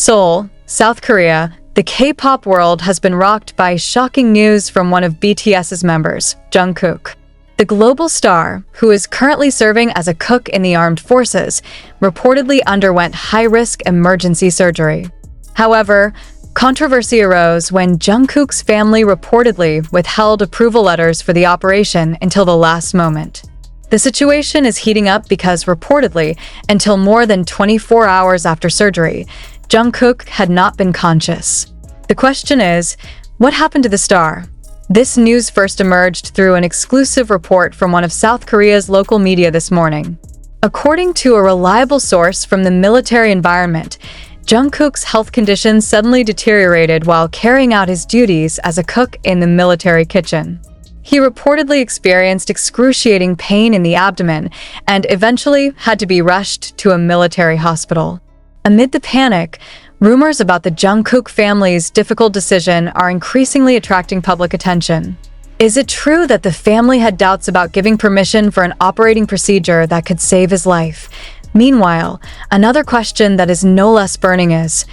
Seoul, South Korea, the K-pop world has been rocked by shocking news from one of BTS's members, Jungkook. The global star, who is currently serving as a cook in the armed forces, reportedly underwent high-risk emergency surgery. However, controversy arose when Jungkook's family reportedly withheld approval letters for the operation until the last moment. The situation is heating up because reportedly, until more than 24 hours after surgery, Jungkook had not been conscious. The question is, what happened to the star? This news first emerged through an exclusive report from one of South Korea's local media this morning. According to a reliable source from the military environment, Jungkook's health condition suddenly deteriorated while carrying out his duties as a cook in the military kitchen. He reportedly experienced excruciating pain in the abdomen and eventually had to be rushed to a military hospital. Amid the panic, rumors about the Jungkook family's difficult decision are increasingly attracting public attention. Is it true that the family had doubts about giving permission for an operating procedure that could save his life? Meanwhile, another question that is no less burning is,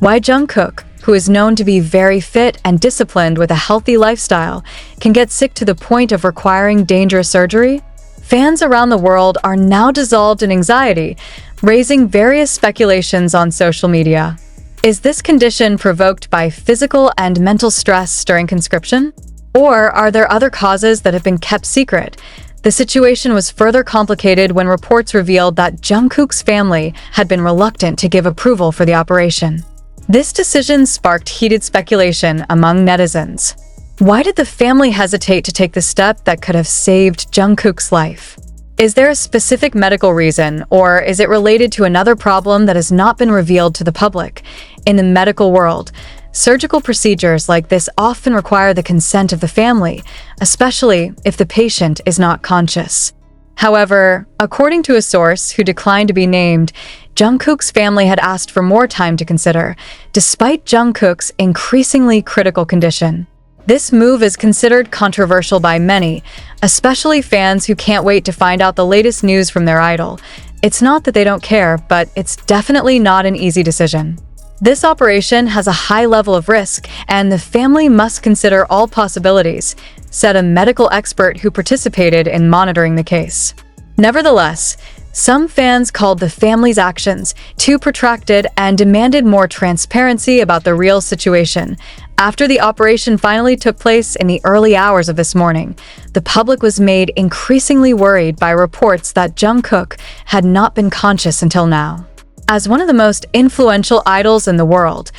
why Jungkook, who is known to be very fit and disciplined with a healthy lifestyle, can get sick to the point of requiring dangerous surgery? Fans around the world are now dissolved in anxiety, raising various speculations on social media. Is this condition provoked by physical and mental stress during conscription? Or are there other causes that have been kept secret? The situation was further complicated when reports revealed that Jungkook's family had been reluctant to give approval for the operation. This decision sparked heated speculation among netizens. Why did the family hesitate to take the step that could have saved Jungkook's life? Is there a specific medical reason, or is it related to another problem that has not been revealed to the public? In the medical world, surgical procedures like this often require the consent of the family, especially if the patient is not conscious. However, according to a source who declined to be named, Jungkook's family had asked for more time to consider, despite Jungkook's increasingly critical condition. This move is considered controversial by many, especially fans who can't wait to find out the latest news from their idol. It's not that they don't care, but it's definitely not an easy decision. This operation has a high level of risk, and the family must consider all possibilities, said a medical expert who participated in monitoring the case. Nevertheless, some fans called the family's actions too protracted and demanded more transparency about the real situation. After the operation finally took place in the early hours of this morning, the public was made increasingly worried by reports that Jungkook had not been conscious until now. As one of the most influential idols in the world,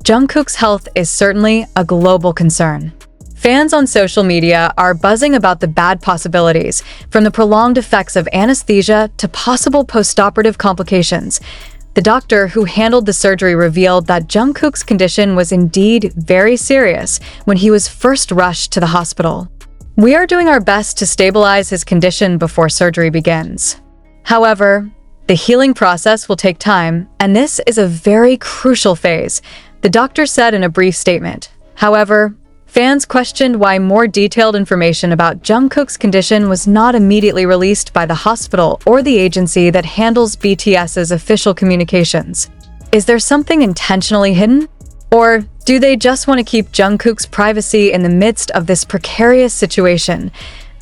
Jungkook's health is certainly a global concern. Fans on social media are buzzing about the bad possibilities, from the prolonged effects of anesthesia to possible postoperative complications. The doctor who handled the surgery revealed that Jungkook's condition was indeed very serious when he was first rushed to the hospital. "We are doing our best to stabilize his condition before surgery begins. However, the healing process will take time, and this is a very crucial phase," the doctor said in a brief statement. However, fans questioned why more detailed information about Jungkook's condition was not immediately released by the hospital or the agency that handles BTS's official communications. Is there something intentionally hidden? Or do they just want to keep Jungkook's privacy in the midst of this precarious situation?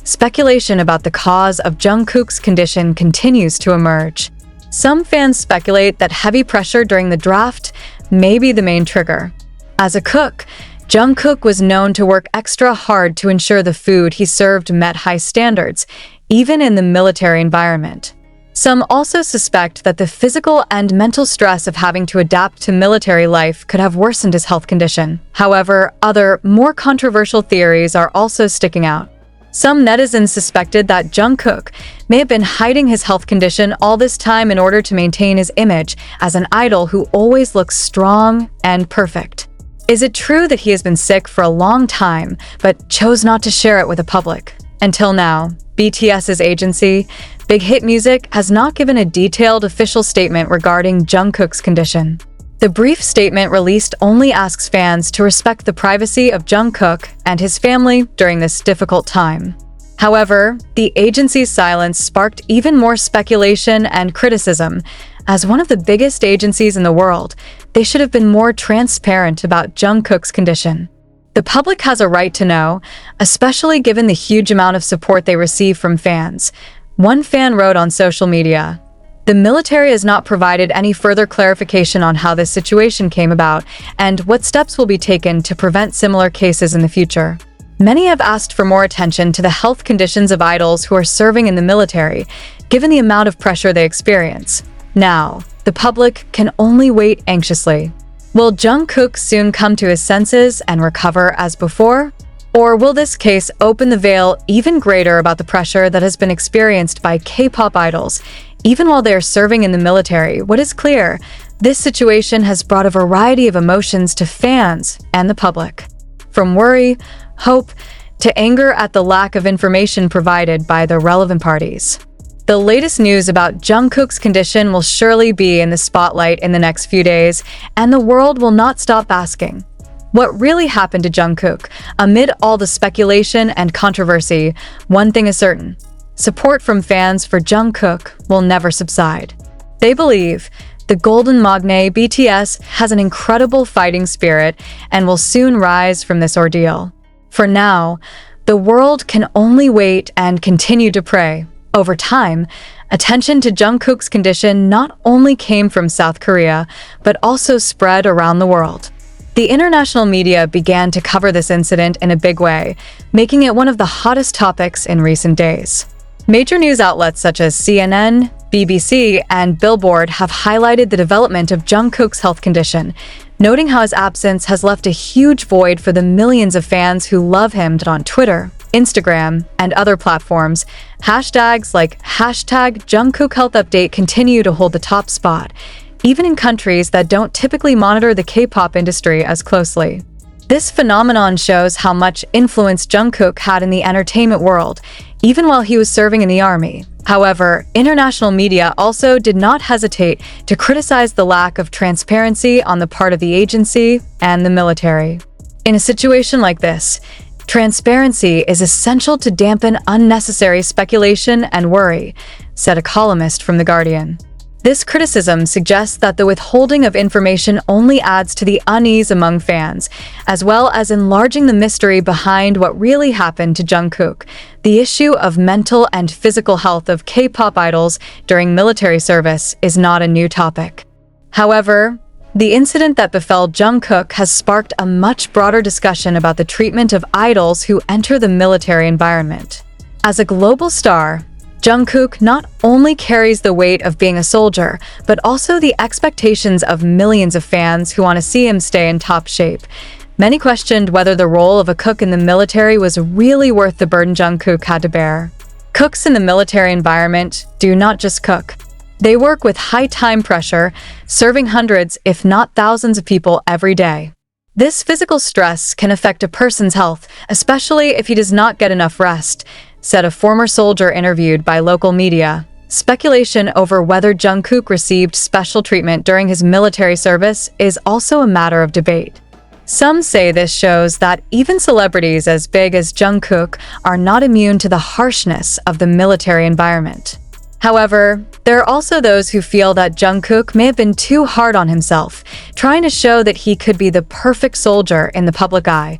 Speculation about the cause of Jungkook's condition continues to emerge. Some fans speculate that heavy pressure during the draft may be the main trigger. As a cook, Jungkook was known to work extra hard to ensure the food he served met high standards, even in the military environment. Some also suspect that the physical and mental stress of having to adapt to military life could have worsened his health condition. However, other, more controversial theories are also sticking out. Some netizens suspected that Jungkook may have been hiding his health condition all this time in order to maintain his image as an idol who always looks strong and perfect. Is it true that he has been sick for a long time, but chose not to share it with the public? Until now, BTS's agency, Big Hit Music, has not given a detailed official statement regarding Jungkook's condition. The brief statement released only asks fans to respect the privacy of Jungkook and his family during this difficult time. However, the agency's silence sparked even more speculation and criticism. As one of the biggest agencies in the world, they should have been more transparent about Jungkook's condition. The public has a right to know, especially given the huge amount of support they receive from fans. One fan wrote on social media, "The military has not provided any further clarification on how this situation came about and what steps will be taken to prevent similar cases in the future." Many have asked for more attention to the health conditions of idols who are serving in the military, given the amount of pressure they experience. Now, the public can only wait anxiously. Will Jungkook soon come to his senses and recover as before? Or will this case open the veil even greater about the pressure that has been experienced by K-pop idols, even while they are serving in the military? What is clear, this situation has brought a variety of emotions to fans and the public. From worry, hope, to anger at the lack of information provided by the relevant parties. The latest news about Jungkook's condition will surely be in the spotlight in the next few days, and the world will not stop asking, what really happened to Jungkook? Amid all the speculation and controversy, one thing is certain: support from fans for Jungkook will never subside. They believe the Golden Magne BTS has an incredible fighting spirit and will soon rise from this ordeal. For now, the world can only wait and continue to pray. Over time, attention to Jungkook's condition not only came from South Korea, but also spread around the world. The international media began to cover this incident in a big way, making it one of the hottest topics in recent days. Major news outlets such as CNN, BBC, and Billboard have highlighted the development of Jungkook's health condition, noting how his absence has left a huge void for the millions of fans who love him on Twitter, Instagram, and other platforms. Hashtags like #JungkookHealthUpdate continue to hold the top spot, even in countries that don't typically monitor the K-pop industry as closely. This phenomenon shows how much influence Jungkook had in the entertainment world, even while he was serving in the army. However, international media also did not hesitate to criticize the lack of transparency on the part of the agency and the military. In a situation like this, transparency is essential to dampen unnecessary speculation and worry, said a columnist from The Guardian. This criticism suggests that the withholding of information only adds to the unease among fans, as well as enlarging the mystery behind what really happened to Jungkook. The issue of mental and physical health of K-pop idols during military service is not a new topic. However, the incident that befell Jungkook has sparked a much broader discussion about the treatment of idols who enter the military environment. As a global star, Jungkook not only carries the weight of being a soldier, but also the expectations of millions of fans who want to see him stay in top shape. Many questioned whether the role of a cook in the military was really worth the burden Jungkook had to bear. Cooks in the military environment do not just cook. They work with high time pressure, serving hundreds, if not thousands of people every day. This physical stress can affect a person's health, especially if he does not get enough rest, said a former soldier interviewed by local media. Speculation over whether Jungkook received special treatment during his military service is also a matter of debate. Some say this shows that even celebrities as big as Jungkook are not immune to the harshness of the military environment. However, there are also those who feel that Jungkook may have been too hard on himself, trying to show that he could be the perfect soldier in the public eye.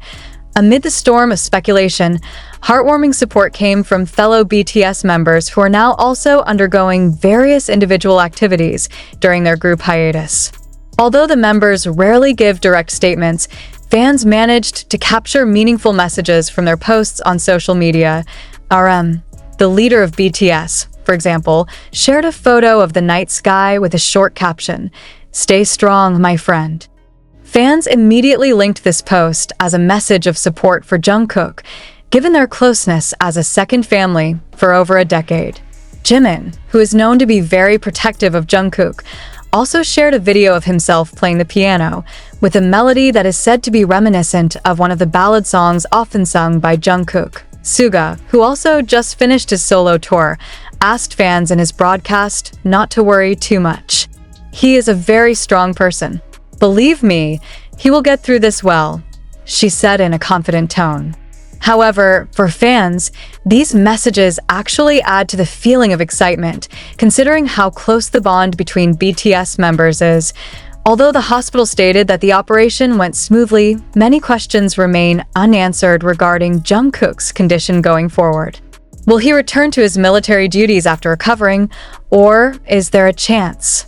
Amid the storm of speculation, heartwarming support came from fellow BTS members who are now also undergoing various individual activities during their group hiatus. Although the members rarely give direct statements, fans managed to capture meaningful messages from their posts on social media. The leader of BTS, for example, shared a photo of the night sky with a short caption, "Stay strong, my friend." Fans immediately linked this post as a message of support for Jungkook, given their closeness as a second family for over a decade. Jimin, who is known to be very protective of Jungkook, also shared a video of himself playing the piano, with a melody that is said to be reminiscent of one of the ballad songs often sung by Jungkook. Suga, who also just finished his solo tour, asked fans in his broadcast not to worry too much. "He is a very strong person. Believe me, he will get through this well," she said in a confident tone. However, for fans, these messages actually add to the feeling of excitement, considering how close the bond between BTS members is. Although the hospital stated that the operation went smoothly, many questions remain unanswered regarding Jungkook's condition going forward. Will he return to his military duties after recovering, or is there a chance